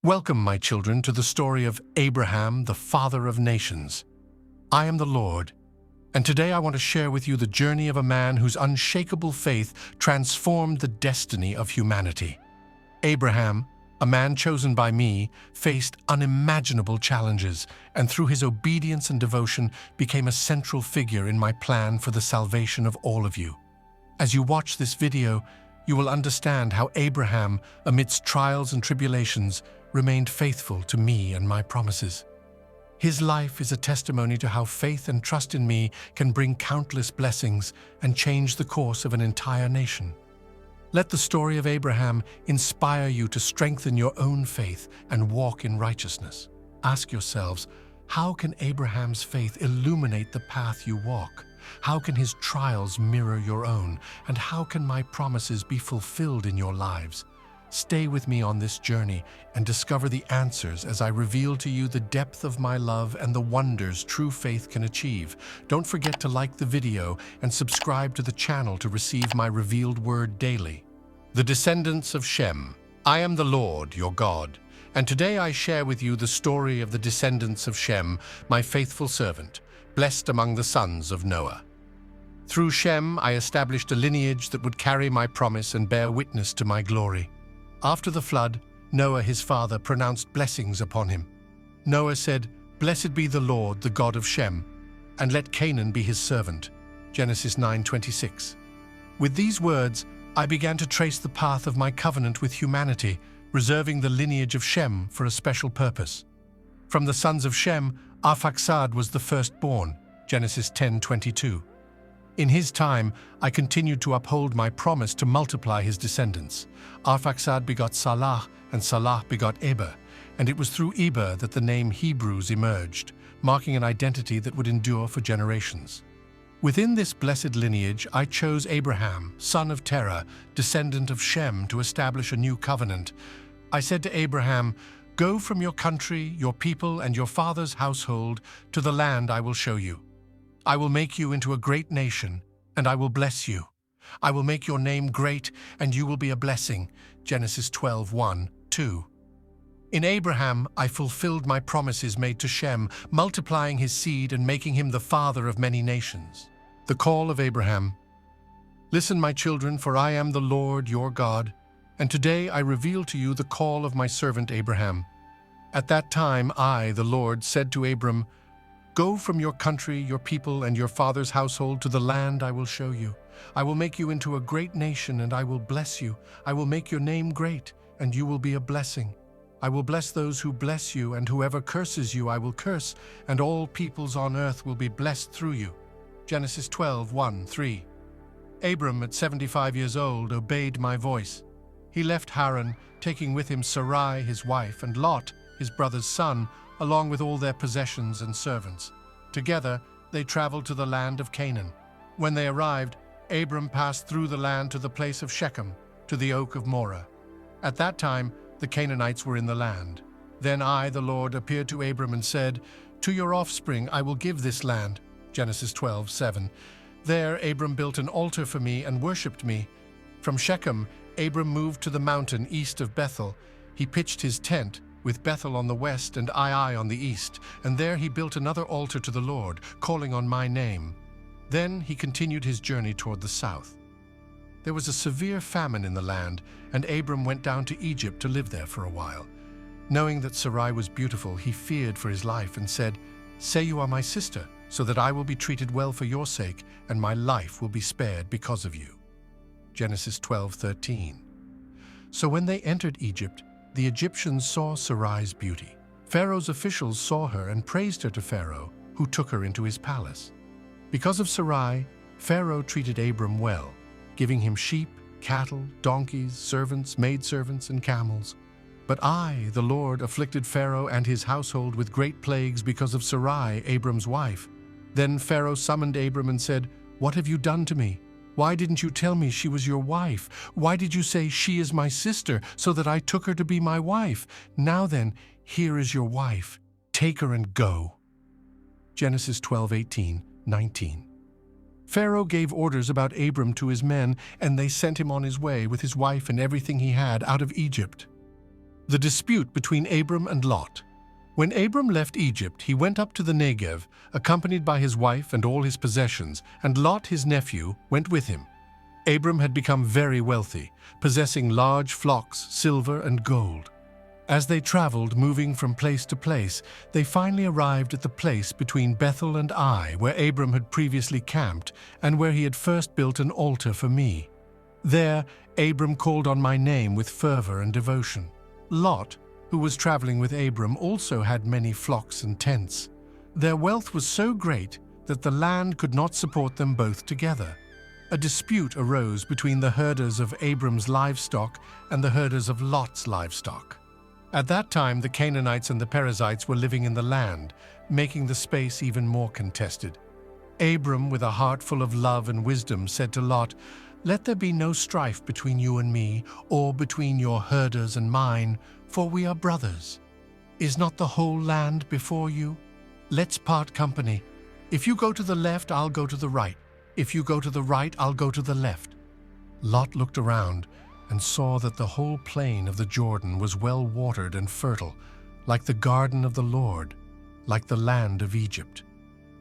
Welcome, my children, to the story of Abraham, the father of nations. I am the Lord, and today I want to share with you the journey of a man whose unshakable faith transformed the destiny of humanity. Abraham, a man chosen by me, faced unimaginable challenges, and through his obedience and devotion became a central figure in my plan for the salvation of all of you. As you watch this video, you will understand how Abraham, amidst trials and tribulations, remained faithful to me and my promises. His life is a testimony to how faith and trust in me can bring countless blessings and change the course of an entire nation. Let the story of Abraham inspire you to strengthen your own faith and walk in righteousness. Ask yourselves, how can Abraham's faith illuminate the path you walk? How can his trials mirror your own? And how can my promises be fulfilled in your lives? Stay with me on this journey and discover the answers as I reveal to you the depth of my love and the wonders true faith can achieve. Don't forget to like the video and subscribe to the channel to receive my revealed word daily. The descendants of Shem. I am the Lord, your God, and today I share with you the story of the descendants of Shem, my faithful servant, blessed among the sons of Noah. Through Shem, I established a lineage that would carry my promise and bear witness to my glory. After the flood, Noah, his father, pronounced blessings upon him. Noah said, "Blessed be the Lord, the God of Shem, and let Canaan be his servant." Genesis 9:26. With these words, I began to trace the path of my covenant with humanity, reserving the lineage of Shem for a special purpose. From the sons of Shem, Arphaxad was the firstborn. Genesis 10:22. In his time, I continued to uphold my promise to multiply his descendants. Arphaxad begot Salah, and Salah begot Eber, and it was through Eber that the name Hebrews emerged, marking an identity that would endure for generations. Within this blessed lineage, I chose Abraham, son of Terah, descendant of Shem, to establish a new covenant. I said to Abraham, "Go from your country, your people, and your father's household to the land I will show you. I will make you into a great nation, and I will bless you. I will make your name great, and you will be a blessing." Genesis 12:1-2. In Abraham, I fulfilled my promises made to Shem, multiplying his seed and making him the father of many nations. The call of Abraham. Listen, my children, for I am the Lord your God, and today I reveal to you the call of my servant Abraham. At that time I, the Lord, said to Abram, "Go from your country, your people, and your father's household to the land I will show you. I will make you into a great nation, and I will bless you. I will make your name great, and you will be a blessing. I will bless those who bless you, and whoever curses you I will curse, and all peoples on earth will be blessed through you." Genesis 12:1-3. Abram, at 75 years old, obeyed my voice. He left Haran, taking with him Sarai, his wife, and Lot, his brother's son, along with all their possessions and servants. Together, they traveled to the land of Canaan. When they arrived, Abram passed through the land to the place of Shechem, to the oak of Moreh. At that time, the Canaanites were in the land. Then I, the Lord, appeared to Abram and said, "To your offspring I will give this land." Genesis 12:7. There, Abram built an altar for me and worshipped me. From Shechem, Abram moved to the mountain east of Bethel. He pitched his tent, with Bethel on the west and Ai on the east, and there he built another altar to the Lord, calling on my name. Then he continued his journey toward the south. There was a severe famine in the land, and Abram went down to Egypt to live there for a while. Knowing that Sarai was beautiful, he feared for his life and said, "Say you are my sister, so that I will be treated well for your sake, and my life will be spared because of you." Genesis 12:13. So when they entered Egypt, the Egyptians saw Sarai's beauty. Pharaoh's officials saw her and praised her to Pharaoh, who took her into his palace. Because of Sarai, Pharaoh treated Abram well, giving him sheep, cattle, donkeys, servants, maidservants, and camels. But I, the Lord, afflicted Pharaoh and his household with great plagues because of Sarai, Abram's wife. Then Pharaoh summoned Abram and said, "What have you done to me? Why didn't you tell me she was your wife? Why did you say she is my sister, so that I took her to be my wife? Now then, here is your wife. Take her and go." Genesis 12:18-19. Pharaoh gave orders about Abram to his men, and they sent him on his way with his wife and everything he had out of Egypt. The dispute between Abram and Lot. When Abram left Egypt, he went up to the Negev, accompanied by his wife and all his possessions, and Lot, his nephew, went with him. Abram had become very wealthy, possessing large flocks, silver and gold. As they traveled, moving from place to place, they finally arrived at the place between Bethel and Ai, where Abram had previously camped and where he had first built an altar for me. There, Abram called on my name with fervor and devotion. Lot, who was traveling with Abram, also had many flocks and tents. Their wealth was so great that the land could not support them both together. A dispute arose between the herders of Abram's livestock and the herders of Lot's livestock. At that time, the Canaanites and the Perizzites were living in the land, making the space even more contested. Abram, with a heart full of love and wisdom, said to Lot, "Let there be no strife between you and me, or between your herders and mine, for we are brothers. Is not the whole land before you? Let's part company. If you go to the left, I'll go to the right. If you go to the right, I'll go to the left." Lot looked around and saw that the whole plain of the Jordan was well watered and fertile, like the garden of the Lord, like the land of Egypt.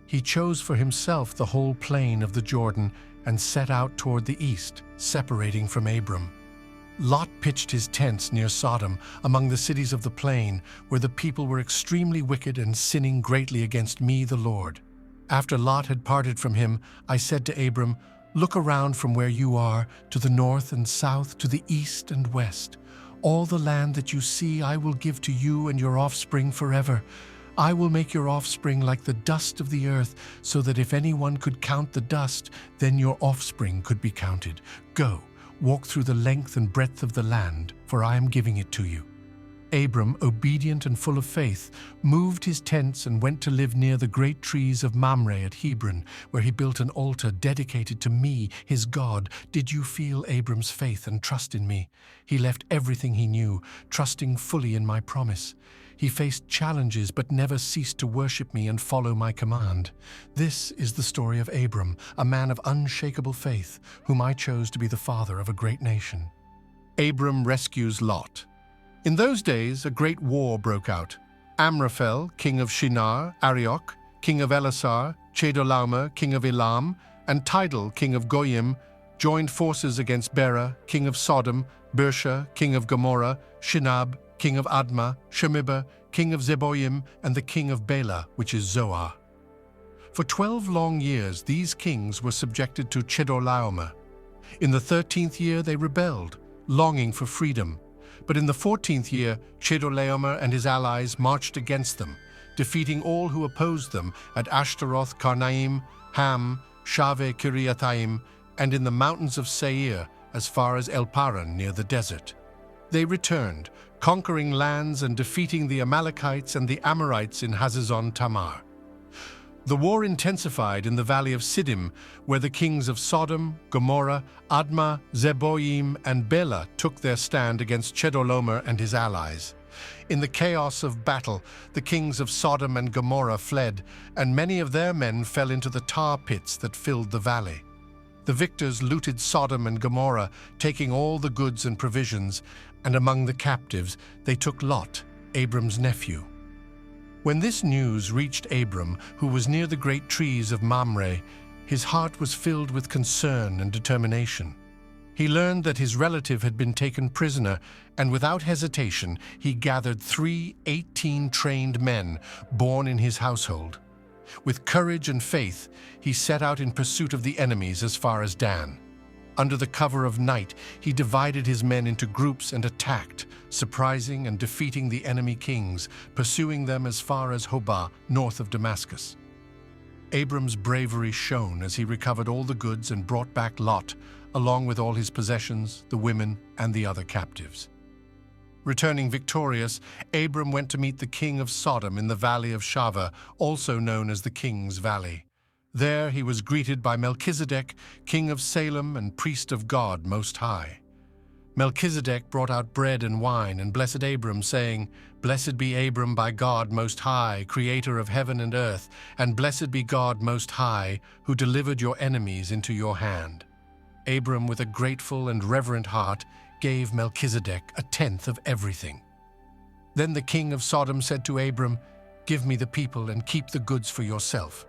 He chose for himself the whole plain of the Jordan and set out toward the east, separating from Abram. Lot pitched his tents near Sodom, among the cities of the plain, where the people were extremely wicked and sinning greatly against me, the Lord. After Lot had parted from him, I said to Abram, "Look around from where you are, to the north and south, to the east and west. All the land that you see I will give to you and your offspring forever. I will make your offspring like the dust of the earth, so that if anyone could count the dust, then your offspring could be counted. Go, walk through the length and breadth of the land, for I am giving it to you." Abram, obedient and full of faith, moved his tents and went to live near the great trees of Mamre at Hebron, where he built an altar dedicated to me, his God. Did you feel Abram's faith and trust in me? He left everything he knew, trusting fully in my promise. He faced challenges but never ceased to worship me and follow my command. This is the story of Abram, a man of unshakable faith, whom I chose to be the father of a great nation. Abram rescues Lot. In those days, a great war broke out. Amraphel, king of Shinar, Arioch, king of Elasar, Chedorlaomer, king of Elam, and Tidal, king of Goyim, joined forces against Bera, king of Sodom, Bersha, king of Gomorrah, Shinab, king of Admah, Shemibah, king of Zeboim, and the king of Bela, which is Zoar. For 12 long years, these kings were subjected to Chedorlaomer. In the 13th year, they rebelled, longing for freedom. But in the 14th year, Chedorlaomer and his allies marched against them, defeating all who opposed them at Ashtaroth, Karnaim, Ham, Shaveh Kiriathaim, and in the mountains of Seir as far as El Paran near the desert. They returned, conquering lands and defeating the Amalekites and the Amorites in Hazazon Tamar. The war intensified in the valley of Siddim, where the kings of Sodom, Gomorrah, Admah, Zeboim, and Bela took their stand against Chedorlaomer and his allies. In the chaos of battle, the kings of Sodom and Gomorrah fled, and many of their men fell into the tar pits that filled the valley. The victors looted Sodom and Gomorrah, taking all the goods and provisions, and among the captives they took Lot, Abram's nephew. When this news reached Abram, who was near the great trees of Mamre, his heart was filled with concern and determination. He learned that his relative had been taken prisoner, and without hesitation, he gathered 3 18-trained men born in his household. With courage and faith, he set out in pursuit of the enemies as far as Dan. Under the cover of night, he divided his men into groups and attacked, surprising and defeating the enemy kings, pursuing them as far as Hobah, north of Damascus. Abram's bravery shone as he recovered all the goods and brought back Lot, along with all his possessions, the women, and the other captives. Returning victorious, Abram went to meet the king of Sodom in the valley of Shaveh, also known as the King's Valley. There he was greeted by Melchizedek, king of Salem and priest of God Most High. Melchizedek brought out bread and wine and blessed Abram, saying, "Blessed be Abram by God Most High, creator of heaven and earth, and blessed be God Most High, who delivered your enemies into your hand." Abram, with a grateful and reverent heart, gave Melchizedek 1/10 of everything. Then the king of Sodom said to Abram, "Give me the people and keep the goods for yourself."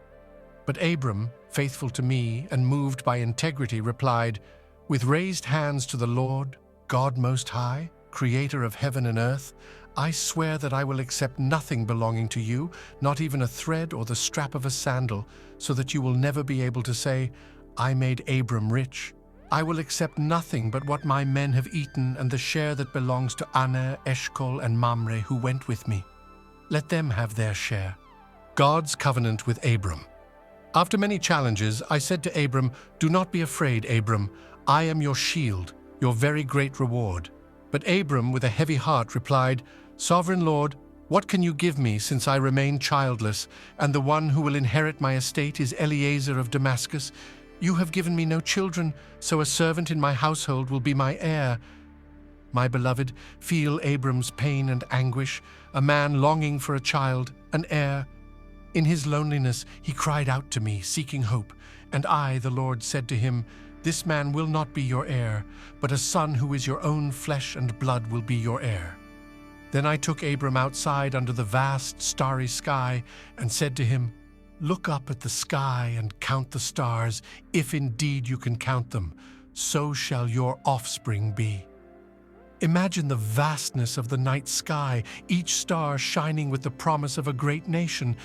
But Abram, faithful to me and moved by integrity, replied, "With raised hands to the Lord, God Most High, Creator of heaven and earth, I swear that I will accept nothing belonging to you, not even a thread or the strap of a sandal, so that you will never be able to say, 'I made Abram rich.' I will accept nothing but what my men have eaten and the share that belongs to Aner, Eshcol, and Mamre who went with me. Let them have their share." God's covenant with Abram. After many challenges, I said to Abram, "Do not be afraid, Abram. I am your shield, your very great reward." But Abram, with a heavy heart, replied, "Sovereign Lord, what can you give me since I remain childless, and the one who will inherit my estate is Eliezer of Damascus? You have given me no children, so a servant in my household will be my heir." My beloved, feel Abram's pain and anguish, a man longing for a child, an heir. In his loneliness he cried out to me, seeking hope, and I, the Lord, said to him, "This man will not be your heir, but a son who is your own flesh and blood will be your heir." Then I took Abram outside under the vast starry sky and said to him, "Look up at the sky and count the stars, if indeed you can count them, so shall your offspring be." Imagine the vastness of the night sky, each star shining with the promise of a great nation.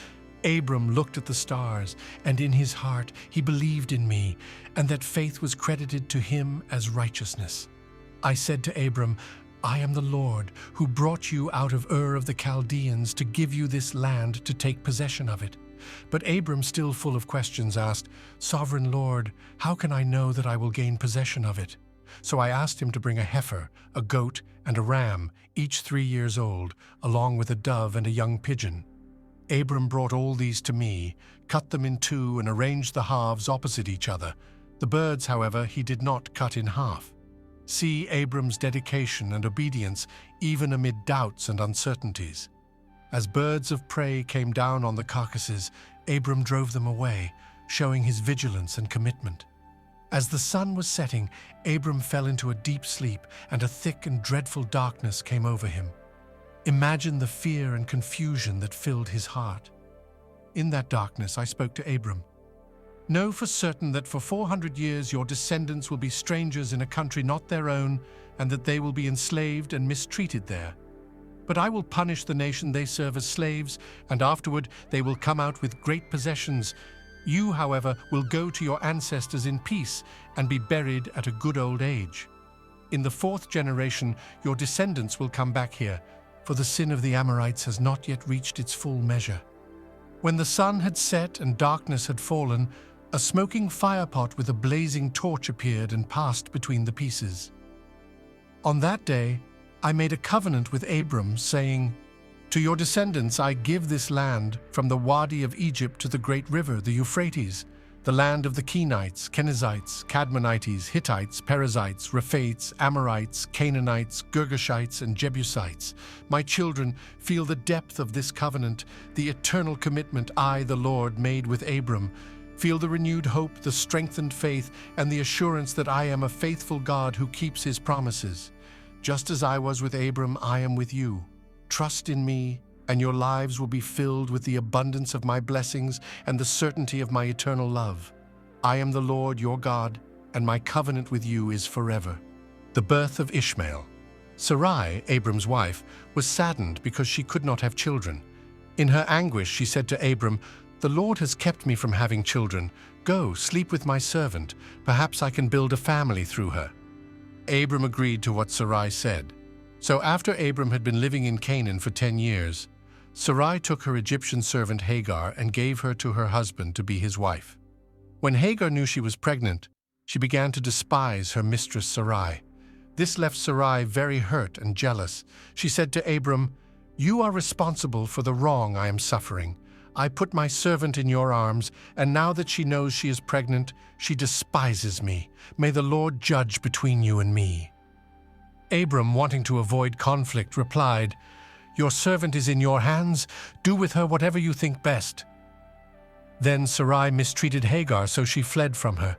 Abram looked at the stars, and in his heart he believed in me, and that faith was credited to him as righteousness. I said to Abram, "I am the Lord, who brought you out of Ur of the Chaldeans to give you this land to take possession of it." But Abram, still full of questions, asked, "Sovereign Lord, how can I know that I will gain possession of it?" So I asked him to bring a heifer, a goat, and a ram, each 3 years old, along with a dove and a young pigeon. Abram brought all these to me, cut them in two, and arranged the halves opposite each other. The birds, however, he did not cut in half. See Abram's dedication and obedience even amid doubts and uncertainties. As birds of prey came down on the carcasses, Abram drove them away, showing his vigilance and commitment. As the sun was setting, Abram fell into a deep sleep, and a thick and dreadful darkness came over him. Imagine the fear and confusion that filled his heart. In that darkness I spoke to Abram. "Know for certain that for 400 years your descendants will be strangers in a country not their own, and that they will be enslaved and mistreated there. But I will punish the nation they serve as slaves, and afterward they will come out with great possessions. You, however, will go to your ancestors in peace and be buried at a good old age. In the 4th generation your descendants will come back here, for the sin of the Amorites has not yet reached its full measure." When the sun had set and darkness had fallen, a smoking firepot with a blazing torch appeared and passed between the pieces. On that day, I made a covenant with Abram, saying, "To your descendants I give this land, from the Wadi of Egypt to the great river, the Euphrates, the land of the Kenites, Kenizzites, Cadmonites, Hittites, Perizzites, Rephaites, Amorites, Canaanites, Girgashites, and Jebusites. My children, feel the depth of this covenant, the eternal commitment I, the Lord, made with Abram. Feel the renewed hope, the strengthened faith, and the assurance that I am a faithful God who keeps his promises. Just as I was with Abram, I am with you. Trust in me, and your lives will be filled with the abundance of my blessings and the certainty of my eternal love. I am the Lord your God, and my covenant with you is forever." The birth of Ishmael. Sarai, Abram's wife, was saddened because she could not have children. In her anguish, she said to Abram, "The Lord has kept me from having children. Go, sleep with my servant. Perhaps I can build a family through her." Abram agreed to what Sarai said. So after Abram had been living in Canaan for 10 years, Sarai took her Egyptian servant Hagar and gave her to her husband to be his wife. When Hagar knew she was pregnant, she began to despise her mistress Sarai. This left Sarai very hurt and jealous. She said to Abram, "You are responsible for the wrong I am suffering. I put my servant in your arms, and now that she knows she is pregnant, she despises me. May the Lord judge between you and me." Abram, wanting to avoid conflict, replied, "Your servant is in your hands. Do with her whatever you think best." Then Sarai mistreated Hagar, so she fled from her.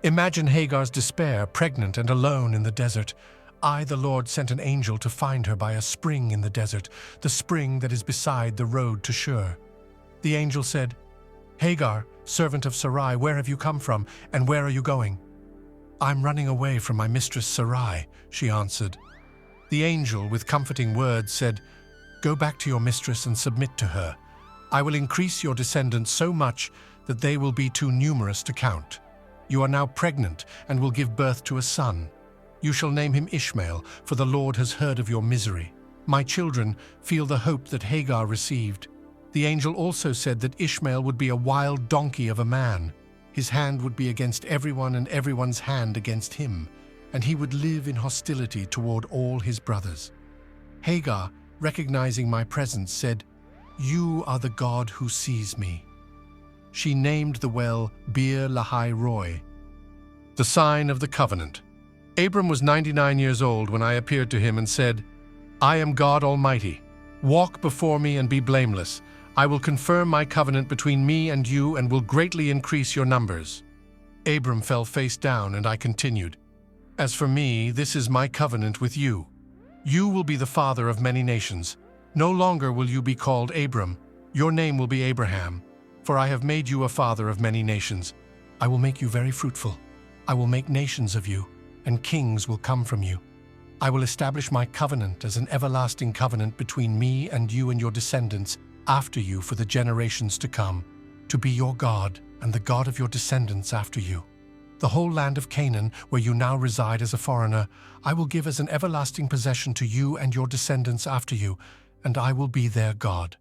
Imagine Hagar's despair, pregnant and alone in the desert. I, the Lord, sent an angel to find her by a spring in the desert, the spring that is beside the road to Shur. The angel said, Hagar, servant of Sarai, where have you come from, and where are you going? I'm running away from my mistress Sarai, she answered. The angel, with comforting words, said, Go back to your mistress and submit to her. I will increase your descendants so much that they will be too numerous to count. You are now pregnant and will give birth to a son. You shall name him Ishmael, for the Lord has heard of your misery. My children, feel the hope that Hagar received. The angel also said that Ishmael would be a wild donkey of a man. His hand would be against everyone and everyone's hand against him, and he would live in hostility toward all his brothers. Hagar, recognizing my presence, said, You are the God who sees me. She named the well Beer Lahai Roi. The sign of the covenant. Abram was 99 years old when I appeared to him and said, I am God Almighty. Walk before me and be blameless. I will confirm my covenant between me and you and will greatly increase your numbers. Abram fell face down, and I continued, As for me, this is my covenant with you. You will be the father of many nations. No longer will you be called Abram. Your name will be Abraham, for I have made you a father of many nations. I will make you very fruitful. I will make nations of you, and kings will come from you. I will establish my covenant as an everlasting covenant between me and you and your descendants after you for the generations to come, to be your God and the God of your descendants after you. The whole land of Canaan, where you now reside as a foreigner, I will give as an everlasting possession to you and your descendants after you, and I will be their God.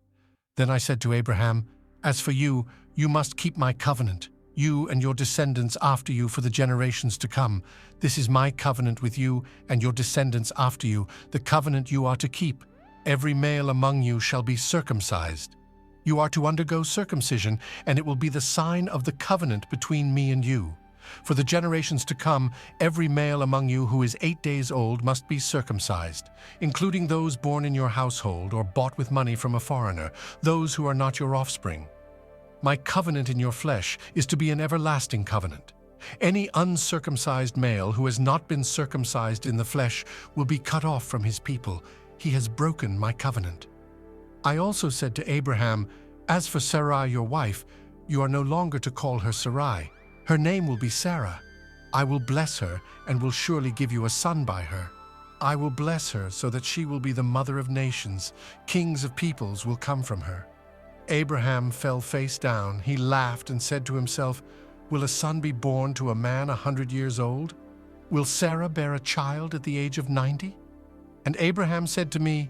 Then I said to Abraham, As for you, you must keep my covenant, you and your descendants after you for the generations to come. This is my covenant with you and your descendants after you, the covenant you are to keep. Every male among you shall be circumcised. You are to undergo circumcision, and it will be the sign of the covenant between me and you. For the generations to come, every male among you who is 8 days old must be circumcised, including those born in your household or bought with money from a foreigner, those who are not your offspring. My covenant in your flesh is to be an everlasting covenant. Any uncircumcised male who has not been circumcised in the flesh will be cut off from his people. He has broken my covenant. I also said to Abraham, As for Sarai your wife, you are no longer to call her Sarai. Her name will be Sarah. I will bless her and will surely give you a son by her. I will bless her so that she will be the mother of nations. Kings of peoples will come from her. Abraham fell face down. He laughed and said to himself, Will a son be born to a man 100 years old? Will Sarah bear a child at the age of 90? And Abraham said to me,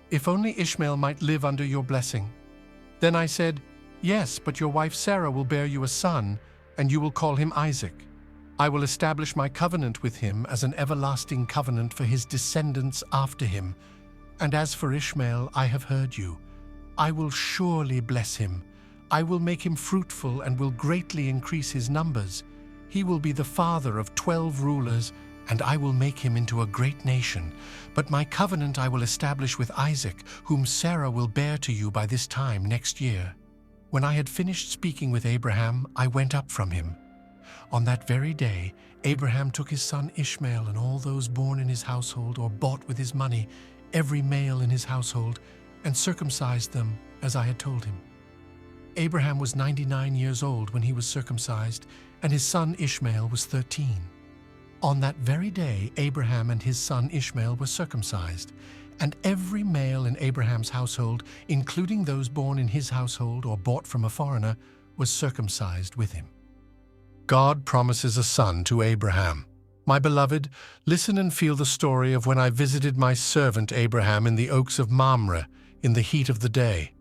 If only Ishmael might live under your blessing. Then I said, Yes, but your wife Sarah will bear you a son, and you will call him Isaac. I will establish my covenant with him as an everlasting covenant for his descendants after him. And as for Ishmael, I have heard you. I will surely bless him. I will make him fruitful and will greatly increase his numbers. He will be the father of 12 rulers, and I will make him into a great nation. But my covenant I will establish with Isaac, whom Sarah will bear to you by this time next year. When I had finished speaking with Abraham, I went up from him. On that very day, Abraham took his son Ishmael and all those born in his household or bought with his money, every male in his household, and circumcised them as I had told him. Abraham was 99 years old when he was circumcised, and his son Ishmael was 13. On that very day, Abraham and his son Ishmael were circumcised, and every male in Abraham's household, including those born in his household or bought from a foreigner, was circumcised with him. God promises a son to Abraham. My beloved, listen and feel the story of when I visited my servant Abraham in the oaks of Mamre in the heat of the day.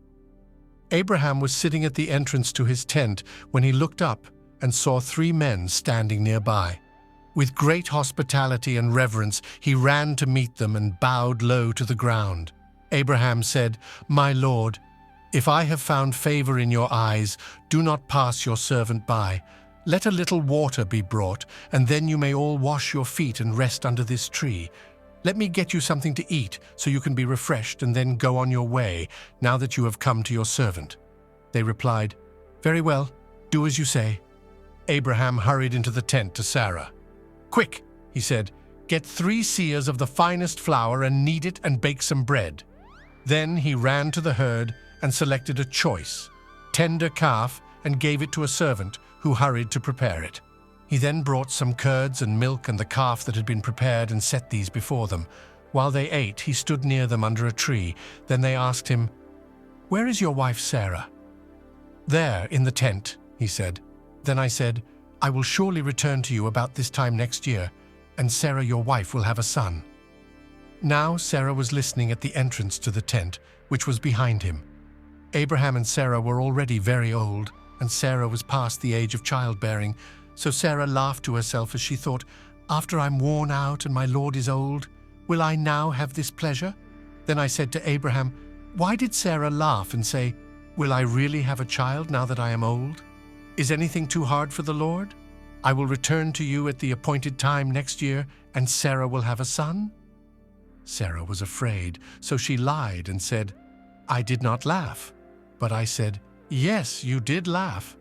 Abraham was sitting at the entrance to his tent when he looked up and saw 3 men standing nearby. With great hospitality and reverence, he ran to meet them and bowed low to the ground. Abraham said, My Lord, if I have found favor in your eyes, do not pass your servant by. Let a little water be brought, and then you may all wash your feet and rest under this tree. Let me get you something to eat, so you can be refreshed and then go on your way, now that you have come to your servant. They replied, Very well, do as you say. Abraham hurried into the tent to Sarah. Quick, he said, Get 3 seahs of the finest flour and knead it and bake some bread." Then he ran to the herd and selected a choice, tender calf and gave it to a servant who hurried to prepare it. He then brought some curds and milk and the calf that had been prepared and set these before them. While they ate, he stood near them under a tree. Then they asked him, "Where is your wife Sarah?" "There, in the tent," he said. Then I said, "I will surely return to you about this time next year, and Sarah your wife will have a son." Now Sarah was listening at the entrance to the tent, which was behind him. Abraham and Sarah were already very old, and Sarah was past the age of childbearing, so Sarah laughed to herself as she thought, "After I'm worn out and my Lord is old, will I now have this pleasure?" Then I said to Abraham, "Why did Sarah laugh and say, 'Will I really have a child now that I am old? Is anything too hard for the Lord? I will return to you at the appointed time next year, and Sarah will have a son?" Sarah was afraid, so she lied and said, "I did not laugh." But I said, "Yes, you did laugh."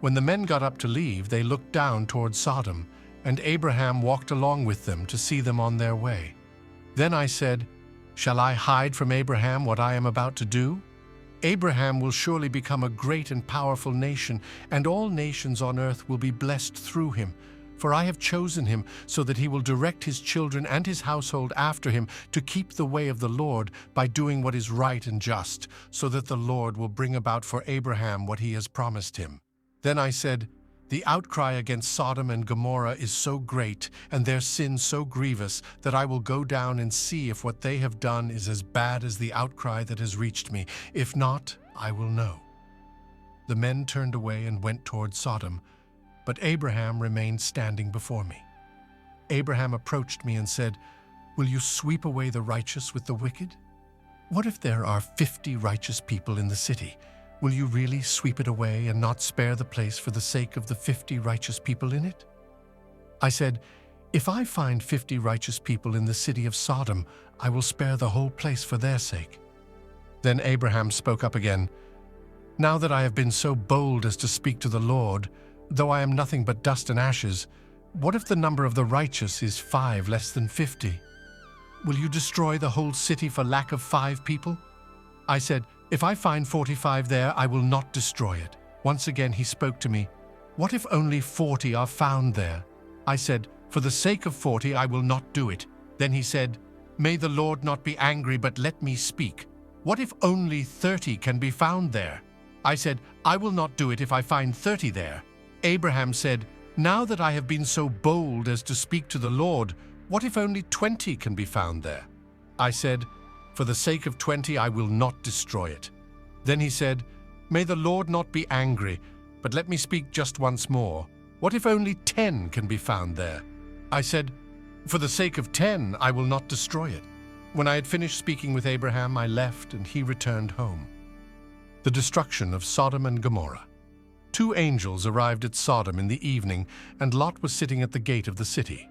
When the men got up to leave, they looked down toward Sodom, and Abraham walked along with them to see them on their way. Then I said, "Shall I hide from Abraham what I am about to do? Abraham will surely become a great and powerful nation, and all nations on earth will be blessed through him. For I have chosen him so that he will direct his children and his household after him to keep the way of the Lord by doing what is right and just, so that the Lord will bring about for Abraham what he has promised him." Then I said, "The outcry against Sodom and Gomorrah is so great, and their sin so grievous, that I will go down and see if what they have done is as bad as the outcry that has reached me. If not, I will know." The men turned away and went toward Sodom, but Abraham remained standing before me. Abraham approached me and said, "Will you sweep away the righteous with the wicked? What if there are 50 righteous people in the city? Will you really sweep it away and not spare the place for the sake of the 50 righteous people in it?" I said, "If I find 50 righteous people in the city of Sodom, I will spare the whole place for their sake." Then Abraham spoke up again, "Now that I have been so bold as to speak to the Lord, though I am nothing but dust and ashes, what if the number of the righteous is 5 less than 50? Will you destroy the whole city for lack of 5 people?" I said, "If I find 45 there, I will not destroy it." Once again he spoke to me, "What if only 40 are found there?" I said, "For the sake of 40, I will not do it." Then he said, "May the Lord not be angry, but let me speak. What if only 30 can be found there?" I said, "I will not do it if I find 30 there." Abraham said, "Now that I have been so bold as to speak to the Lord, what if only 20 can be found there?" I said, "For the sake of 20, I will not destroy it." Then he said, "May the Lord not be angry, but let me speak just once more. What if only 10 can be found there?" I said, "For the sake of 10, I will not destroy it." When I had finished speaking with Abraham, I left, and he returned home. The destruction of Sodom and Gomorrah. 2 angels arrived at Sodom in the evening, and Lot was sitting at the gate of the city.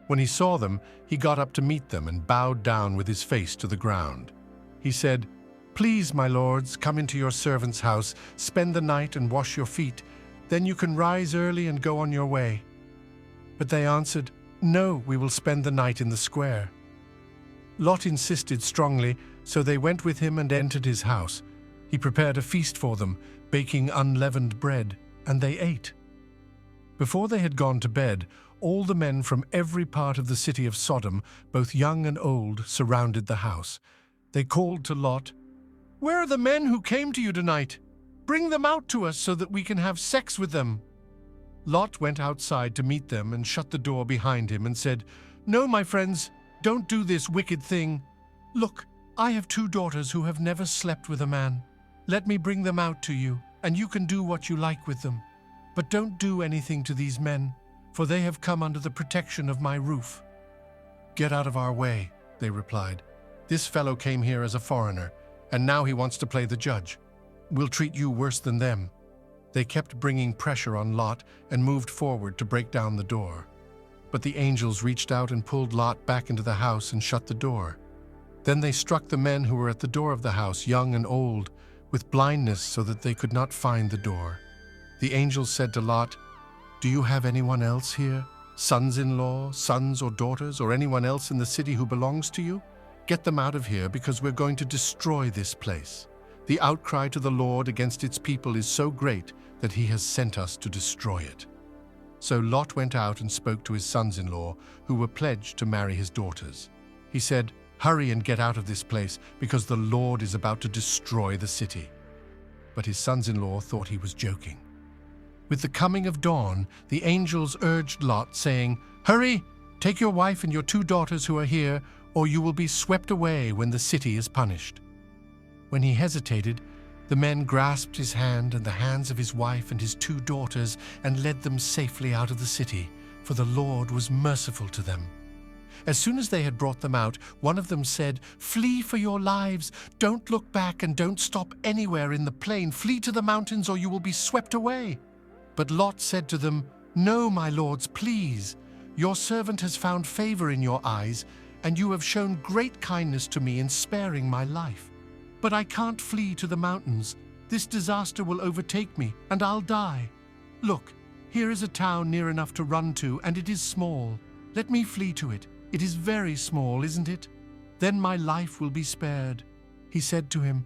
When he saw them, he got up to meet them and bowed down with his face to the ground. He said, "Please, my lords, come into your servant's house, spend the night and wash your feet. Then you can rise early and go on your way." But they answered, "No, we will spend the night in the square." Lot insisted strongly, so they went with him and entered his house. He prepared a feast for them, baking unleavened bread, and they ate. Before they had gone to bed, all the men from every part of the city of Sodom, both young and old, surrounded the house. They called to Lot, "Where are the men who came to you tonight? Bring them out to us so that we can have sex with them." Lot went outside to meet them and shut the door behind him and said, "No, my friends, don't do this wicked thing. Look, I have 2 daughters who have never slept with a man. Let me bring them out to you, and you can do what you like with them. But don't do anything to these men, for they have come under the protection of my roof." "Get out of our way," they replied. "This fellow came here as a foreigner, and now he wants to play the judge. We'll treat you worse than them." They kept bringing pressure on Lot and moved forward to break down the door. But the angels reached out and pulled Lot back into the house and shut the door. Then they struck the men who were at the door of the house, young and old, with blindness so that they could not find the door. The angels said to Lot, "Do you have anyone else here? Sons-in-law, sons or daughters, or anyone else in the city who belongs to you? Get them out of here, because we're going to destroy this place. The outcry to the Lord against its people is so great that he has sent us to destroy it." So Lot went out and spoke to his sons-in-law, who were pledged to marry his daughters. He said, "Hurry and get out of this place, because the Lord is about to destroy the city." But his sons-in-law thought he was joking. With the coming of dawn, the angels urged Lot, saying, "Hurry, take your wife and your 2 daughters who are here, or you will be swept away when the city is punished." When he hesitated, the men grasped his hand and the hands of his wife and his 2 daughters and led them safely out of the city, for the Lord was merciful to them. As soon as they had brought them out, one of them said, "Flee for your lives. Don't look back and don't stop anywhere in the plain. Flee to the mountains or you will be swept away." But Lot said to them, "No, my lords, please. Your servant has found favor in your eyes, and you have shown great kindness to me in sparing my life. But I can't flee to the mountains. This disaster will overtake me, and I'll die. Look, here is a town near enough to run to, and it is small. Let me flee to it. It is very small, isn't it? Then my life will be spared." He said to him,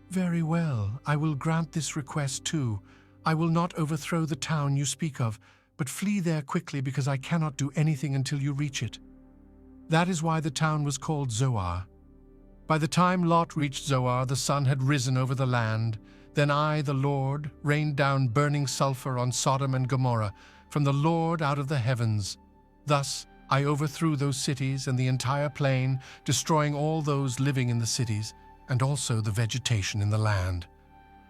"Very well, I will grant this request too. I will not overthrow the town you speak of, but flee there quickly, because I cannot do anything until you reach it." That is why the town was called Zoar. By the time Lot reached Zoar, the sun had risen over the land. Then I, the Lord, rained down burning sulfur on Sodom and Gomorrah from the Lord out of the heavens. Thus I overthrew those cities and the entire plain, destroying all those living in the cities, and also the vegetation in the land.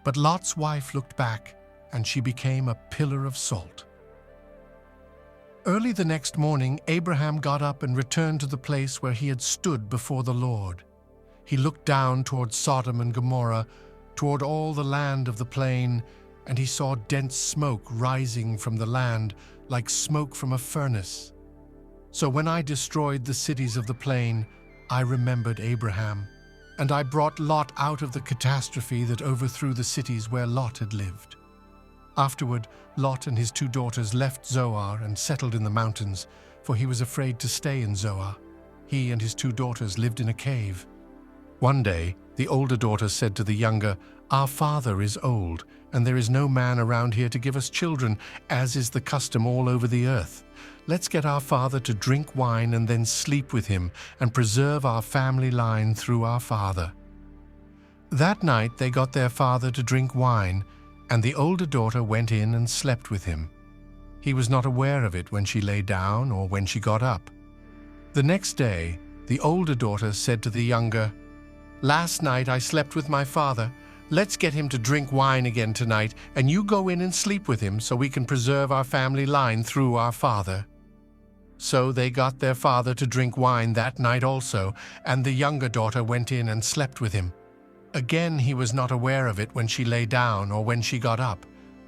But Lot's wife looked back, and she became a pillar of salt. Early the next morning, Abraham got up and returned to the place where he had stood before the Lord. He looked down toward Sodom and Gomorrah, toward all the land of the plain, and he saw dense smoke rising from the land like smoke from a furnace. So when I destroyed the cities of the plain, I remembered Abraham, and I brought Lot out of the catastrophe that overthrew the cities where Lot had lived. Afterward, Lot and his 2 daughters left Zoar and settled in the mountains, for he was afraid to stay in Zoar. He and his 2 daughters lived in a cave. One day, the older daughter said to the younger, "Our father is old, and there is no man around here to give us children, as is the custom all over the earth. Let's get our father to drink wine and then sleep with him and preserve our family line through our father." That night they got their father to drink wine, and the older daughter went in and slept with him. He was not aware of it when she lay down or when she got up. The next day, the older daughter said to the younger, "Last night I slept with my father. Let's get him to drink wine again tonight, and you go in and sleep with him so we can preserve our family line through our father." So they got their father to drink wine that night also, and the younger daughter went in and slept with him. Again he was not aware of it when she lay down or when she got up.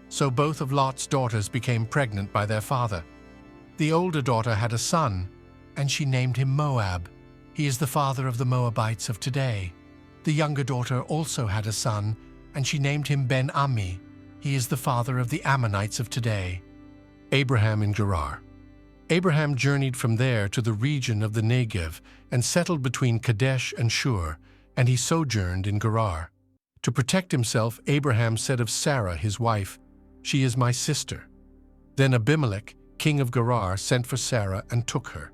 So both of Lot's daughters became pregnant by their father. The older daughter had a son, and she named him Moab. He is the father of the Moabites of today. The younger daughter also had a son, and she named him Ben-Ammi. He is the father of the Ammonites of today. Abraham in Gerar. Abraham journeyed from there to the region of the Negev and settled between Kadesh and Shur, and he sojourned in Gerar. To protect himself, Abraham said of Sarah, his wife, "She is my sister." Then Abimelech, king of Gerar, sent for Sarah and took her.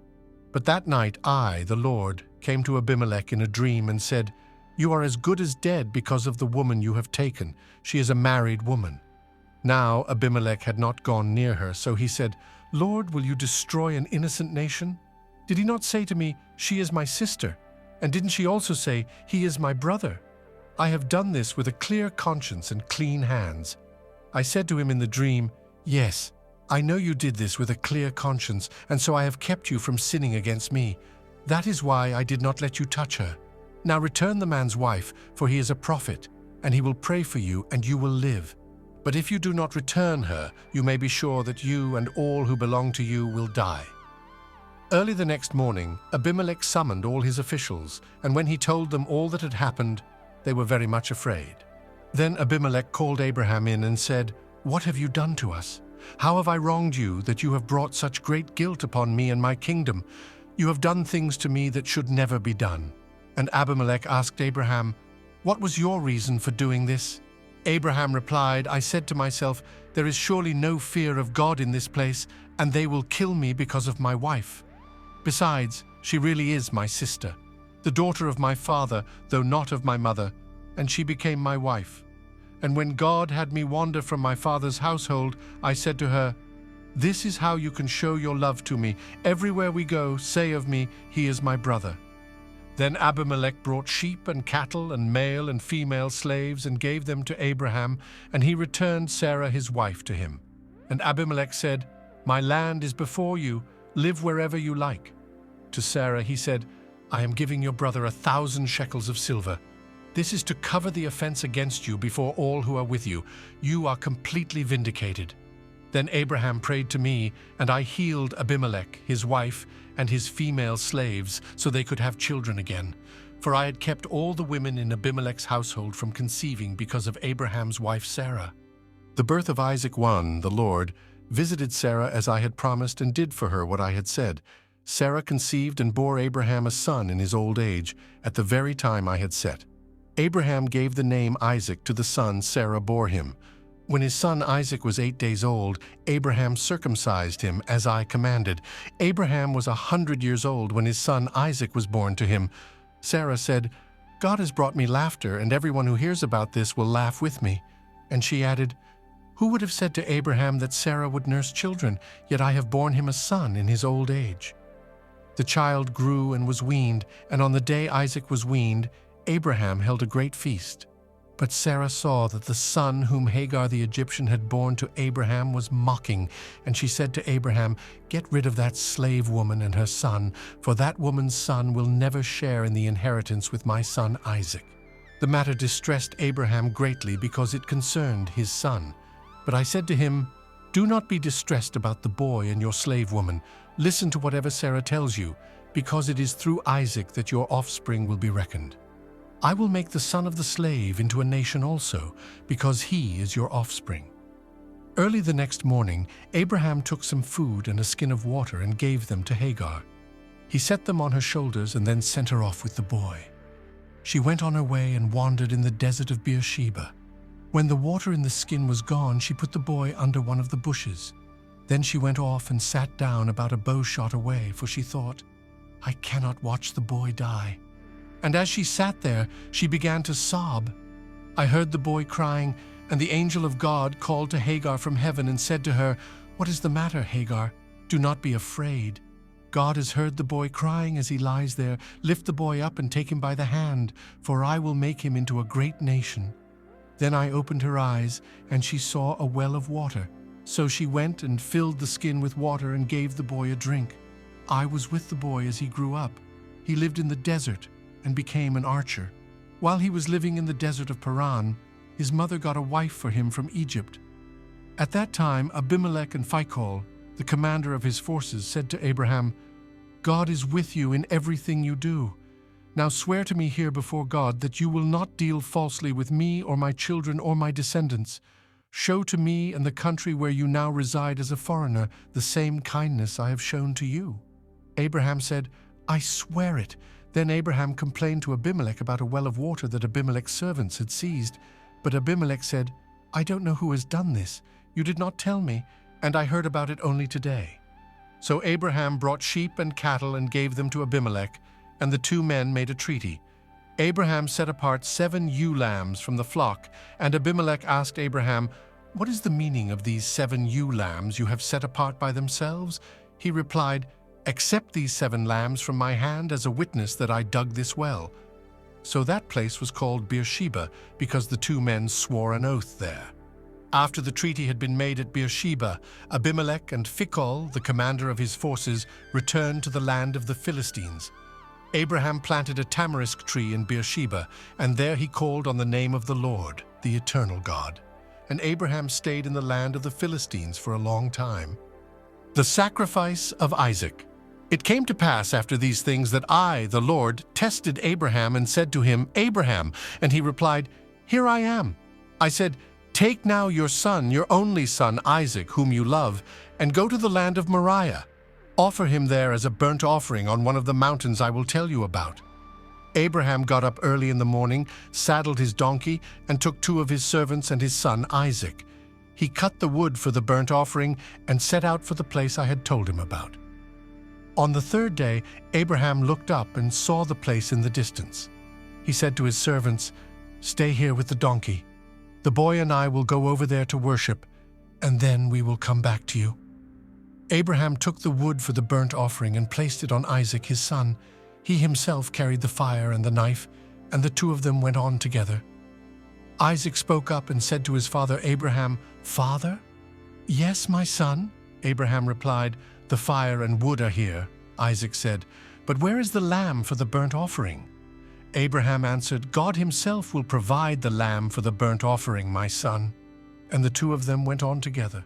But that night I, the Lord, came to Abimelech in a dream and said, "You are as good as dead because of the woman you have taken. She is a married woman." Now Abimelech had not gone near her, so he said, "Lord, will you destroy an innocent nation? Did he not say to me, 'She is my sister'? And didn't she also say, 'He is my brother'? I have done this with a clear conscience and clean hands." I said to him in the dream, "Yes, I know you did this with a clear conscience, and so I have kept you from sinning against me. That is why I did not let you touch her. Now return the man's wife, for he is a prophet, and he will pray for you, and you will live. But if you do not return her, you may be sure that you and all who belong to you will die." Early the next morning, Abimelech summoned all his officials, and when he told them all that had happened, they were very much afraid. Then Abimelech called Abraham in and said, "What have you done to us? "How have I wronged you that you have brought such great guilt upon me and my kingdom? You have done things to me that should never be done." And Abimelech asked Abraham, "What was your reason for doing this?" Abraham replied, "I said to myself, there is surely no fear of God in this place, and they will kill me because of my wife. Besides, she really is my sister, the daughter of my father, though not of my mother, and she became my wife. And when God had me wander from my father's household, I said to her, 'This is how you can show your love to me. Everywhere we go, say of me, he is my brother.' Then Abimelech brought sheep and cattle and male and female slaves and gave them to Abraham, and he returned Sarah his wife to him. And Abimelech said, 'My land is before you, live wherever you like.' To Sarah he said, 'I am giving your brother 1,000 shekels of silver. This is to cover the offense against you before all who are with you. You are completely vindicated.' Then Abraham prayed to me, and I healed Abimelech, his wife, and his female slaves, so they could have children again. For I had kept all the women in Abimelech's household from conceiving because of Abraham's wife Sarah." The birth of Isaac won, the Lord, visited Sarah as I had promised and did for her what I had said. Sarah conceived and bore Abraham a son in his old age, at the very time I had set. Abraham gave the name Isaac to the son Sarah bore him. When his son Isaac was 8 days old, Abraham circumcised him as I commanded. Abraham was 100 years old when his son Isaac was born to him. Sarah said, "God has brought me laughter, and everyone who hears about this will laugh with me." And she added, "Who would have said to Abraham that Sarah would nurse children? Yet I have borne him a son in his old age." The child grew and was weaned, and on the day Isaac was weaned, Abraham held a great feast. But Sarah saw that the son whom Hagar the Egyptian had borne to Abraham was mocking, and she said to Abraham, "Get rid of that slave woman and her son, for that woman's son will never share in the inheritance with my son Isaac." The matter distressed Abraham greatly because it concerned his son. But I said to him, "Do not be distressed about the boy and your slave woman. Listen to whatever Sarah tells you, because it is through Isaac that your offspring will be reckoned. I will make the son of the slave into a nation also, because he is your offspring." Early the next morning, Abraham took some food and a skin of water and gave them to Hagar. He set them on her shoulders and then sent her off with the boy. She went on her way and wandered in the desert of Beersheba. When the water in the skin was gone, she put the boy under one of the bushes. Then she went off and sat down about a bow shot away, for she thought, "I cannot watch the boy die." And as she sat there, she began to sob. I heard the boy crying, and the angel of God called to Hagar from heaven and said to her, "What is the matter, Hagar? Do not be afraid. God has heard the boy crying as he lies there. Lift the boy up and take him by the hand, for I will make him into a great nation." Then I opened her eyes, and she saw a well of water. So she went and filled the skin with water and gave the boy a drink. I was with the boy as he grew up. He lived in the desert and became an archer. While he was living in the desert of Paran, his mother got a wife for him from Egypt. At that time, Abimelech and Phicol, the commander of his forces, said to Abraham, "God is with you in everything you do. Now swear to me here before God that you will not deal falsely with me or my children or my descendants. Show to me and the country where you now reside as a foreigner the same kindness I have shown to you." Abraham said, "I swear it." Then Abraham complained to Abimelech about a well of water that Abimelech's servants had seized. But Abimelech said, "I don't know who has done this. You did not tell me, and I heard about it only today." So Abraham brought sheep and cattle and gave them to Abimelech, and the two men made a treaty. Abraham set apart 7 ewe lambs from the flock, and Abimelech asked Abraham, "What is the meaning of these 7 ewe lambs you have set apart by themselves?" He replied, "Accept these 7 lambs from my hand as a witness that I dug this well." So that place was called Beersheba, because the two men swore an oath there. After the treaty had been made at Beersheba, Abimelech and Phicol, the commander of his forces, returned to the land of the Philistines. Abraham planted a tamarisk tree in Beersheba, and there he called on the name of the Lord, the eternal God. And Abraham stayed in the land of the Philistines for a long time. The sacrifice of Isaac. It came to pass after these things that I, the Lord, tested Abraham and said to him, "Abraham," and he replied, "Here I am." I said, Take now your son, your only son, Isaac, whom you love, and go to the land of Moriah. Offer him there as a burnt offering on one of the mountains I will tell you about." Abraham got up early in the morning, saddled his donkey, and took 2 of his servants and his son Isaac. He cut the wood for the burnt offering and set out for the place I had told him about. On the 3rd day, Abraham looked up and saw the place in the distance. He said to his servants, "Stay here with the donkey. The boy and I will go over there to worship, and then we will come back to you." Abraham took the wood for the burnt offering and placed it on Isaac his son. He himself carried the fire and the knife, and the 2 of them went on together. Isaac spoke up and said to his father Abraham, "Father?" "Yes, my son," Abraham replied. "The fire and wood are here," Isaac said, "but where is the lamb for the burnt offering?" Abraham answered, "God himself will provide the lamb for the burnt offering, my son." And the 2 of them went on together.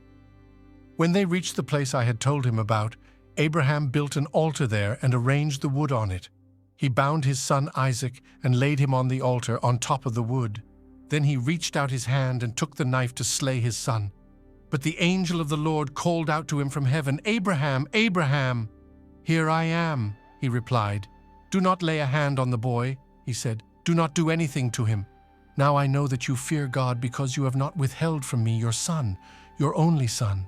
When they reached the place I had told him about, Abraham built an altar there and arranged the wood on it. He bound his son Isaac and laid him on the altar on top of the wood. Then he reached out his hand and took the knife to slay his son. But the angel of the Lord called out to him from heaven, "Abraham, Abraham!" "Here I am," he replied. "Do not lay a hand on the boy," he said. "Do not do anything to him. Now I know that you fear God because you have not withheld from me your son, your only son."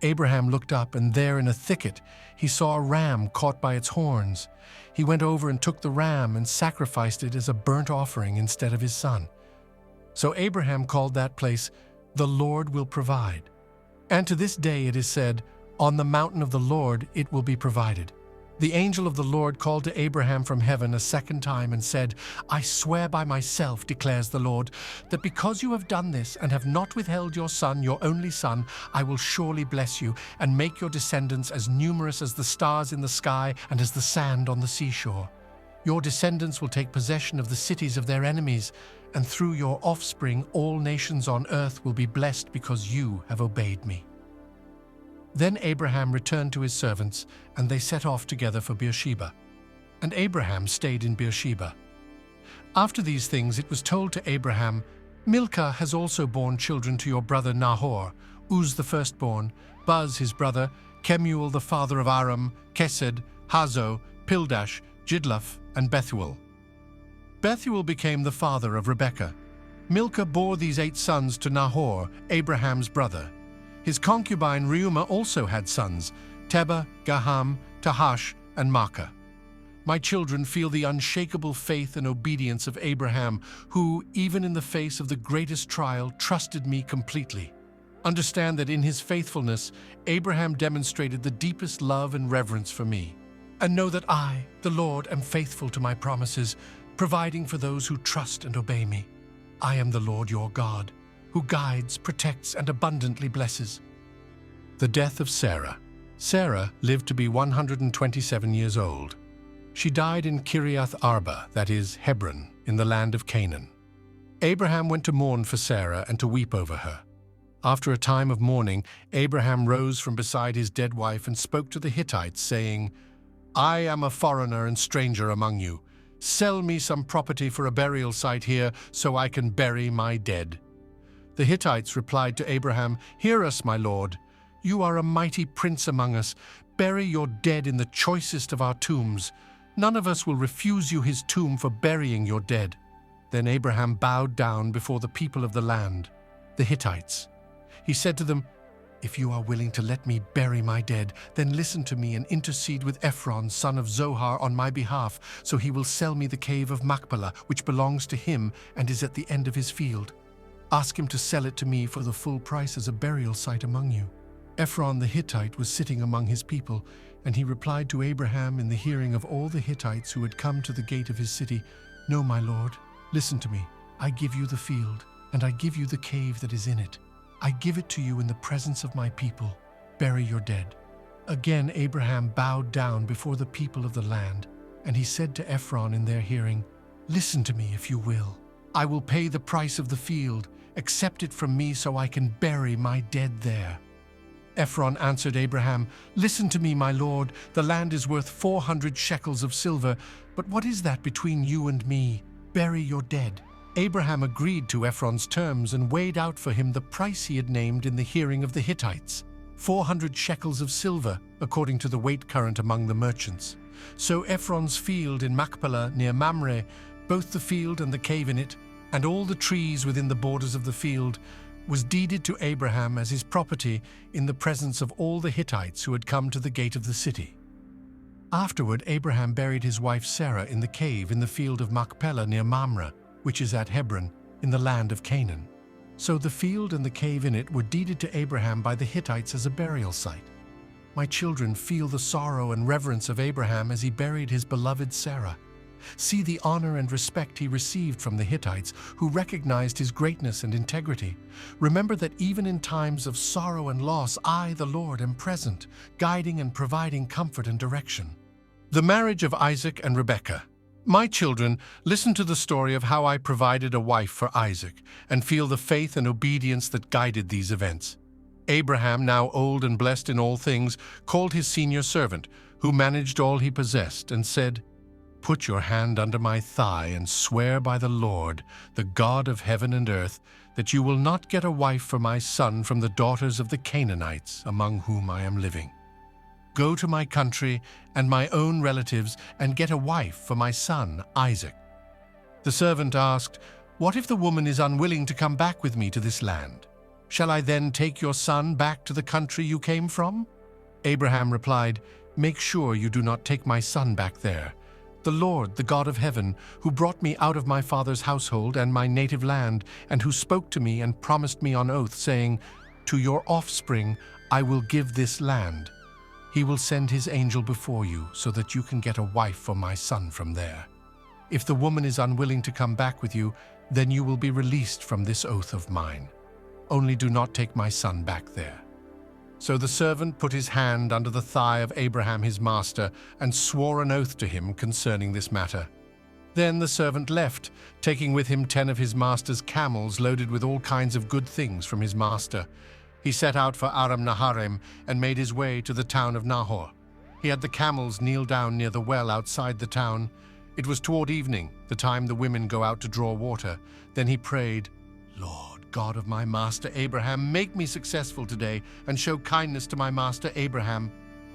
Abraham looked up, and there in a thicket he saw a ram caught by its horns. He went over and took the ram and sacrificed it as a burnt offering instead of his son. So Abraham called that place, "The Lord will provide." And to this day it is said, "On the mountain of the Lord it will be provided." The angel of the Lord called to Abraham from heaven a 2nd time and said, "I swear by myself, declares the Lord, that because you have done this and have not withheld your son, your only son, I will surely bless you and make your descendants as numerous as the stars in the sky and as the sand on the seashore. Your descendants will take possession of the cities of their enemies, and through your offspring all nations on earth will be blessed because you have obeyed me." Then Abraham returned to his servants, and they set off together for Beersheba. And Abraham stayed in Beersheba. After these things it was told to Abraham, "Milcah has also borne children to your brother Nahor, Uz the firstborn, Buz his brother, Kemuel the father of Aram, Kesed, Hazo, Pildash, Jidlaph, and Bethuel." Bethuel became the father of Rebekah. Milcah bore these 8 sons to Nahor, Abraham's brother. His concubine Reumah also had sons, Tebah, Gaham, Tahash, and Maacah. My children, feel the unshakable faith and obedience of Abraham, who, even in the face of the greatest trial, trusted me completely. Understand that in his faithfulness, Abraham demonstrated the deepest love and reverence for me. And know that I, the Lord, am faithful to my promises, providing for those who trust and obey me. I am the Lord your God, who guides, protects, and abundantly blesses. The death of Sarah. Sarah lived to be 127 years old. She died in Kiriath Arba, that is, Hebron, in the land of Canaan. Abraham went to mourn for Sarah and to weep over her. After a time of mourning, Abraham rose from beside his dead wife and spoke to the Hittites, saying, "I am a foreigner and stranger among you. Sell me some property for a burial site here so I can bury my dead." The Hittites replied to Abraham, "Hear us, my lord. You are a mighty prince among us. Bury your dead in the choicest of our tombs. None of us will refuse you his tomb for burying your dead." Then Abraham bowed down before the people of the land, the Hittites. He said to them, "If you are willing to let me bury my dead, then listen to me and intercede with Ephron, son of Zohar, on my behalf, so he will sell me the cave of Machpelah, which belongs to him and is at the end of his field. Ask him to sell it to me for the full price as a burial site among you." Ephron the Hittite was sitting among his people, and he replied to Abraham in the hearing of all the Hittites who had come to the gate of his city, "No, my lord, listen to me. I give you the field, and I give you the cave that is in it. I give it to you in the presence of my people. Bury your dead." Again Abraham bowed down before the people of the land, and he said to Ephron in their hearing, "Listen to me if you will. I will pay the price of the field. Accept it from me so I can bury my dead there." Ephron answered Abraham, "Listen to me, my lord. The land is worth 400 shekels of silver, but what is that between you and me? Bury your dead." Abraham agreed to Ephron's terms and weighed out for him the price he had named in the hearing of the Hittites, 400 shekels of silver, according to the weight current among the merchants. So Ephron's field in Machpelah near Mamre, both the field and the cave in it, and all the trees within the borders of the field, was deeded to Abraham as his property in the presence of all the Hittites who had come to the gate of the city. Afterward, Abraham buried his wife Sarah in the cave in the field of Machpelah near Mamre, which is at Hebron, in the land of Canaan. So the field and the cave in it were deeded to Abraham by the Hittites as a burial site. My children, feel the sorrow and reverence of Abraham as he buried his beloved Sarah. See the honor and respect he received from the Hittites, who recognized his greatness and integrity. Remember that even in times of sorrow and loss, I, the Lord, am present, guiding and providing comfort and direction. The marriage of Isaac and Rebekah. My children, listen to the story of how I provided a wife for Isaac, and feel the faith and obedience that guided these events. Abraham, now old and blessed in all things, called his senior servant, who managed all he possessed, and said, "Put your hand under my thigh and swear by the Lord, the God of heaven and earth, that you will not get a wife for my son from the daughters of the Canaanites, among whom I am living. Go to my country and my own relatives and get a wife for my son, Isaac." The servant asked, "What if the woman is unwilling to come back with me to this land? Shall I then take your son back to the country you came from?" Abraham replied, "Make sure you do not take my son back there. The Lord, the God of heaven, who brought me out of my father's household and my native land, and who spoke to me and promised me on oath, saying, 'To your offspring I will give this land.' He will send his angel before you so that you can get a wife for my son from there. If the woman is unwilling to come back with you, then you will be released from this oath of mine. Only do not take my son back there." So the servant put his hand under the thigh of Abraham his master and swore an oath to him concerning this matter. Then the servant left, taking with him 10 of his master's camels loaded with all kinds of good things from his master. He set out for Aram Naharaim and made his way to the town of Nahor. He had the camels kneel down near the well outside the town. It was toward evening, the time the women go out to draw water. Then he prayed, "Lord, God of my master Abraham, make me successful today and show kindness to my master Abraham.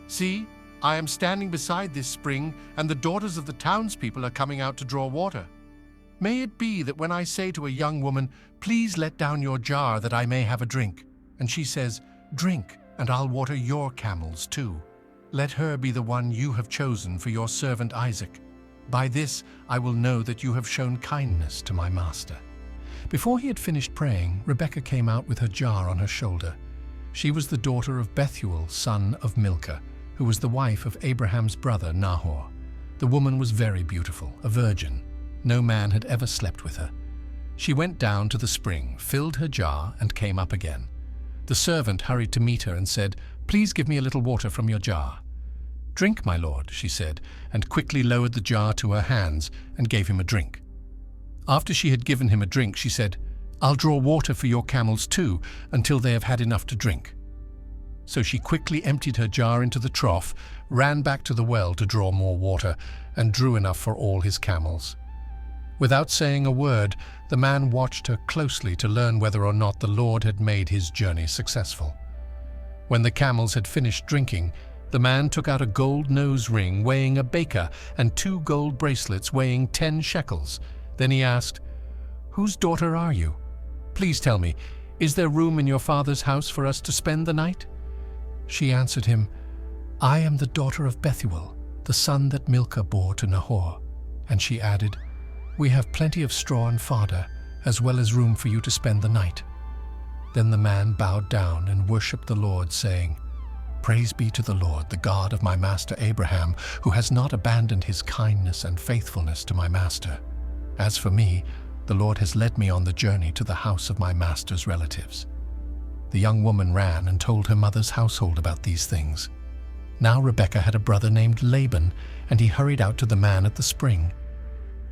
See, I am standing beside this spring, and the daughters of the townspeople are coming out to draw water. May it be that when I say to a young woman, 'Please let down your jar that I may have a drink,' and she says, 'Drink, and I'll water your camels too,' let her be the one you have chosen for your servant Isaac. By this I will know that you have shown kindness to my master." Before he had finished praying, Rebekah came out with her jar on her shoulder. She was the daughter of Bethuel, son of Milcah, who was the wife of Abraham's brother Nahor. The woman was very beautiful, a virgin. No man had ever slept with her. She went down to the spring, filled her jar, and came up again. The servant hurried to meet her and said, "Please give me a little water from your jar." "Drink, my lord," she said, and quickly lowered the jar to her hands and gave him a drink. After she had given him a drink, she said, "I'll draw water for your camels too, until they have had enough to drink." So she quickly emptied her jar into the trough, ran back to the well to draw more water, and drew enough for all his camels. Without saying a word, the man watched her closely to learn whether or not the Lord had made his journey successful. When the camels had finished drinking, the man took out a gold nose ring weighing a baker and 2 gold bracelets weighing 10 shekels. Then he asked, "Whose daughter are you? Please tell me, is there room in your father's house for us to spend the night?" She answered him, "I am the daughter of Bethuel, the son that Milcah bore to Nahor." And she added, "We have plenty of straw and fodder, as well as room for you to spend the night." Then the man bowed down and worshipped the Lord, saying, "Praise be to the Lord, the God of my master Abraham, who has not abandoned his kindness and faithfulness to my master. As for me, the Lord has led me on the journey to the house of my master's relatives." The young woman ran and told her mother's household about these things. Now Rebekah had a brother named Laban, and he hurried out to the man at the spring.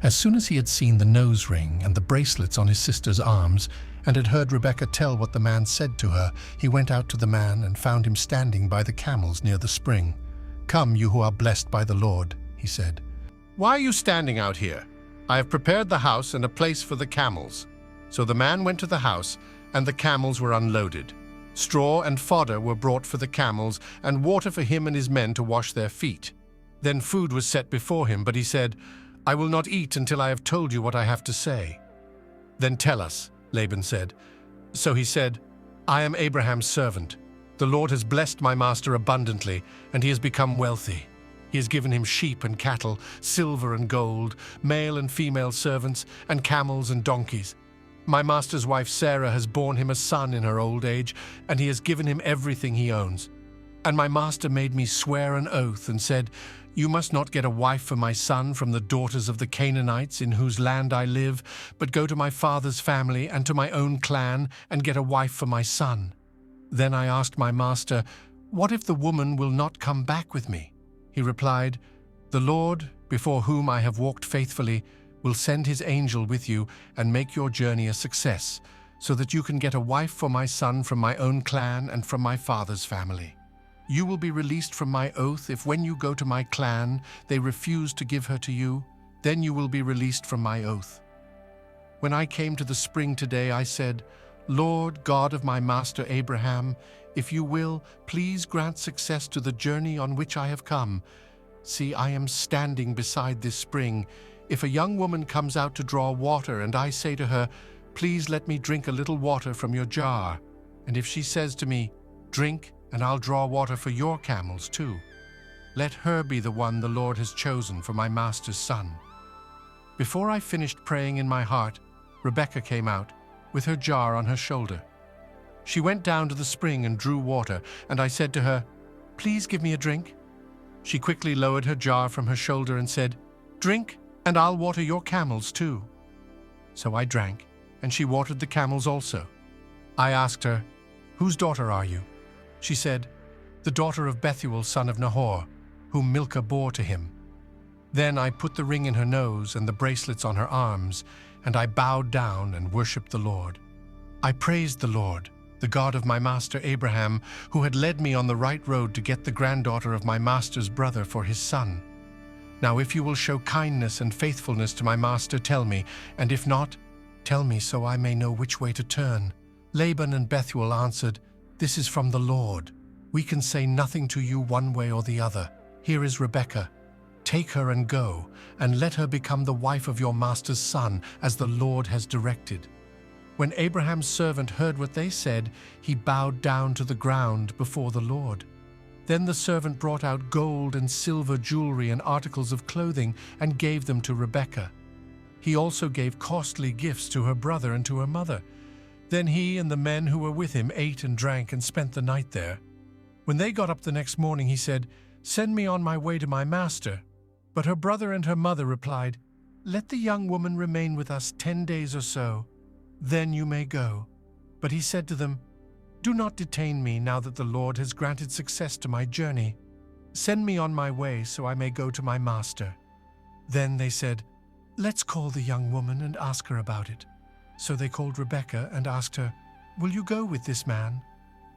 As soon as he had seen the nose ring and the bracelets on his sister's arms, and had heard Rebekah tell what the man said to her, he went out to the man and found him standing by the camels near the spring. "Come, you who are blessed by the Lord," he said. "Why are you standing out here? I have prepared the house and a place for the camels." So the man went to the house, and the camels were unloaded. Straw and fodder were brought for the camels, and water for him and his men to wash their feet. Then food was set before him, but he said, "I will not eat until I have told you what I have to say." "Then tell us," Laban said. So he said, "I am Abraham's servant. The Lord has blessed my master abundantly, and he has become wealthy. He has given him sheep and cattle, silver and gold, male and female servants, and camels and donkeys. My master's wife Sarah has borne him a son in her old age, and he has given him everything he owns. And my master made me swear an oath and said, 'You must not get a wife for my son from the daughters of the Canaanites in whose land I live, but go to my father's family and to my own clan and get a wife for my son.' Then I asked my master, 'What if the woman will not come back with me?' He replied, 'The Lord, before whom I have walked faithfully, will send his angel with you and make your journey a success, so that you can get a wife for my son from my own clan and from my father's family. You will be released from my oath if when you go to my clan they refuse to give her to you, then you will be released from my oath.' When I came to the spring today, I said, 'Lord God of my master Abraham, if you will, please grant success to the journey on which I have come. See, I am standing beside this spring. If a young woman comes out to draw water and I say to her, "Please let me drink a little water from your jar," and if she says to me, "Drink, and I'll draw water for your camels too," let her be the one the Lord has chosen for my master's son." Before I finished praying in my heart, Rebekah came out, with her jar on her shoulder. She went down to the spring and drew water, and I said to her, "Please give me a drink." She quickly lowered her jar from her shoulder and said, "Drink, and I'll water your camels too." So I drank, and she watered the camels also. I asked her, "Whose daughter are you?" She said, "The daughter of Bethuel, son of Nahor, whom Milcah bore to him." Then I put the ring in her nose and the bracelets on her arms, and I bowed down and worshipped the Lord. I praised the Lord, the God of my master Abraham, who had led me on the right road to get the granddaughter of my master's brother for his son. Now if you will show kindness and faithfulness to my master, tell me, and if not, tell me so I may know which way to turn." Laban and Bethuel answered, "This is from the Lord. We can say nothing to you one way or the other. Here is Rebekah. Take her and go, and let her become the wife of your master's son, as the Lord has directed." When Abraham's servant heard what they said, he bowed down to the ground before the Lord. Then the servant brought out gold and silver jewelry and articles of clothing and gave them to Rebekah. He also gave costly gifts to her brother and to her mother. Then he and the men who were with him ate and drank and spent the night there. When they got up the next morning, he said, "Send me on my way to my master." But her brother and her mother replied, "Let the young woman remain with us 10 days or so. Then you may go." But he said to them, "Do not detain me now that the Lord has granted success to my journey. Send me on my way so I may go to my master." Then they said, "Let's call the young woman and ask her about it." So they called Rebekah and asked her, "Will you go with this man?"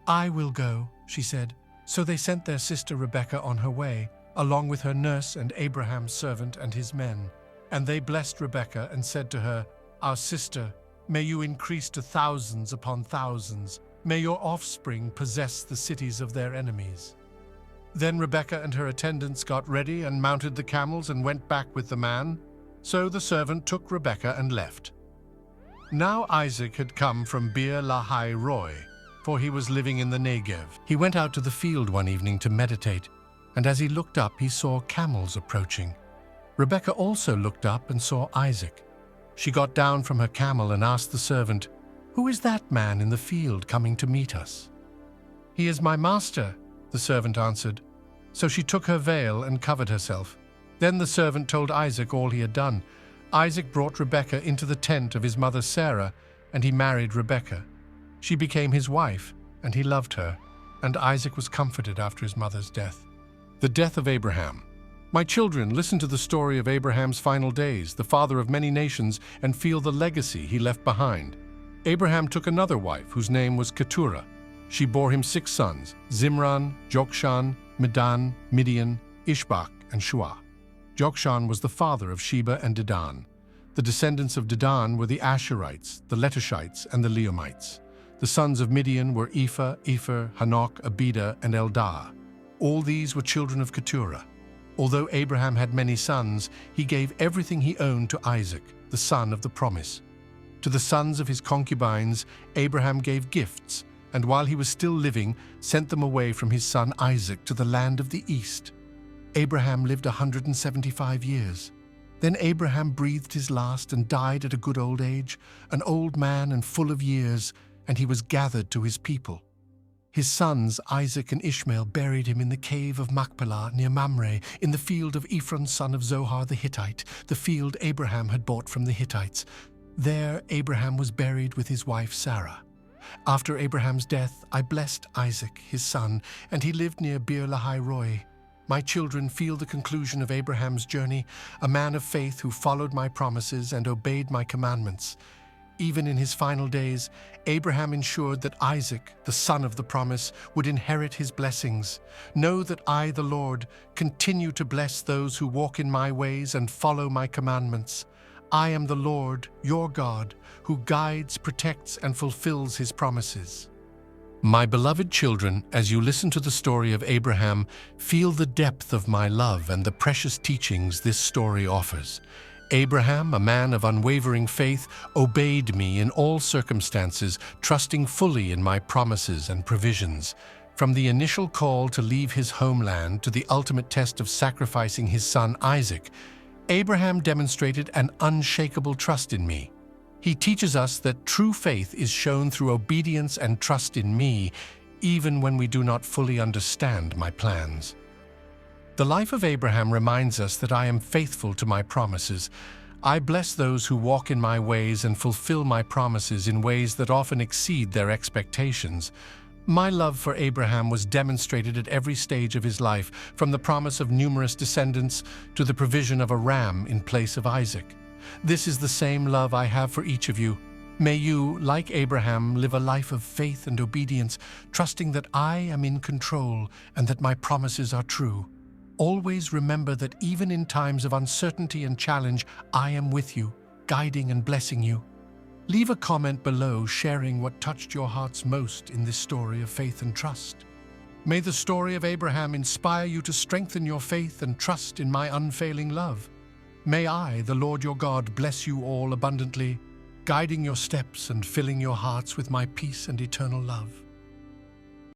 "I will go," she said. So they sent their sister Rebekah on her way, along with her nurse and Abraham's servant and his men. And they blessed Rebekah and said to her, "Our sister, may you increase to thousands upon thousands. May your offspring possess the cities of their enemies." Then Rebekah and her attendants got ready and mounted the camels and went back with the man. So the servant took Rebekah and left. Now Isaac had come from Beer Lahai Roi, for he was living in the Negev. He went out to the field one evening to meditate, and as he looked up, he saw camels approaching. Rebekah also looked up and saw Isaac. She got down from her camel and asked the servant, "Who is that man in the field coming to meet us?" "He is my master," the servant answered. So she took her veil and covered herself. Then the servant told Isaac all he had done. Isaac brought Rebekah into the tent of his mother Sarah, and he married Rebekah. She became his wife, and he loved her, and Isaac was comforted after his mother's death. The death of Abraham. My children, listen to the story of Abraham's final days, the father of many nations, and feel the legacy he left behind. Abraham took another wife, whose name was Keturah. She bore him 6 sons, Zimran, Jokshan, Medan, Midian, Ishbak, and Shua. Jokshan was the father of Sheba and Dedan. The descendants of Dedan were the Asherites, the Letushites, and the Leomites. The sons of Midian were Ephah, Epher, Hanok, Abida, and Eldah. All these were children of Keturah. Although Abraham had many sons, he gave everything he owned to Isaac, the son of the promise. To the sons of his concubines, Abraham gave gifts, and while he was still living, sent them away from his son Isaac to the land of the east. Abraham lived 175 years. Then Abraham breathed his last and died at a good old age, an old man and full of years, and he was gathered to his people. His sons, Isaac and Ishmael, buried him in the cave of Machpelah near Mamre, in the field of Ephron, son of Zohar the Hittite, the field Abraham had bought from the Hittites. There Abraham was buried with his wife Sarah. After Abraham's death, I blessed Isaac, his son, and he lived near Beer Lahai Roi. My children feel the conclusion of Abraham's journey, a man of faith who followed my promises and obeyed my commandments. Even in his final days, Abraham ensured that Isaac, the son of the promise, would inherit his blessings. Know that I, the Lord, continue to bless those who walk in my ways and follow my commandments. I am the Lord, your God, who guides, protects, and fulfills his promises. My beloved children, as you listen to the story of Abraham, feel the depth of my love and the precious teachings this story offers. Abraham, a man of unwavering faith, obeyed me in all circumstances, trusting fully in my promises and provisions. From the initial call to leave his homeland to the ultimate test of sacrificing his son Isaac, Abraham demonstrated an unshakable trust in me. He teaches us that true faith is shown through obedience and trust in me, even when we do not fully understand my plans. The life of Abraham reminds us that I am faithful to my promises. I bless those who walk in my ways and fulfill my promises in ways that often exceed their expectations. My love for Abraham was demonstrated at every stage of his life, from the promise of numerous descendants to the provision of a ram in place of Isaac. This is the same love I have for each of you. May you, like Abraham, live a life of faith and obedience, trusting that I am in control and that my promises are true. Always remember that even in times of uncertainty and challenge, I am with you, guiding and blessing you. Leave a comment below sharing what touched your hearts most in this story of faith and trust. May the story of Abraham inspire you to strengthen your faith and trust in my unfailing love. May I, the Lord your God, bless you all abundantly, guiding your steps and filling your hearts with my peace and eternal love.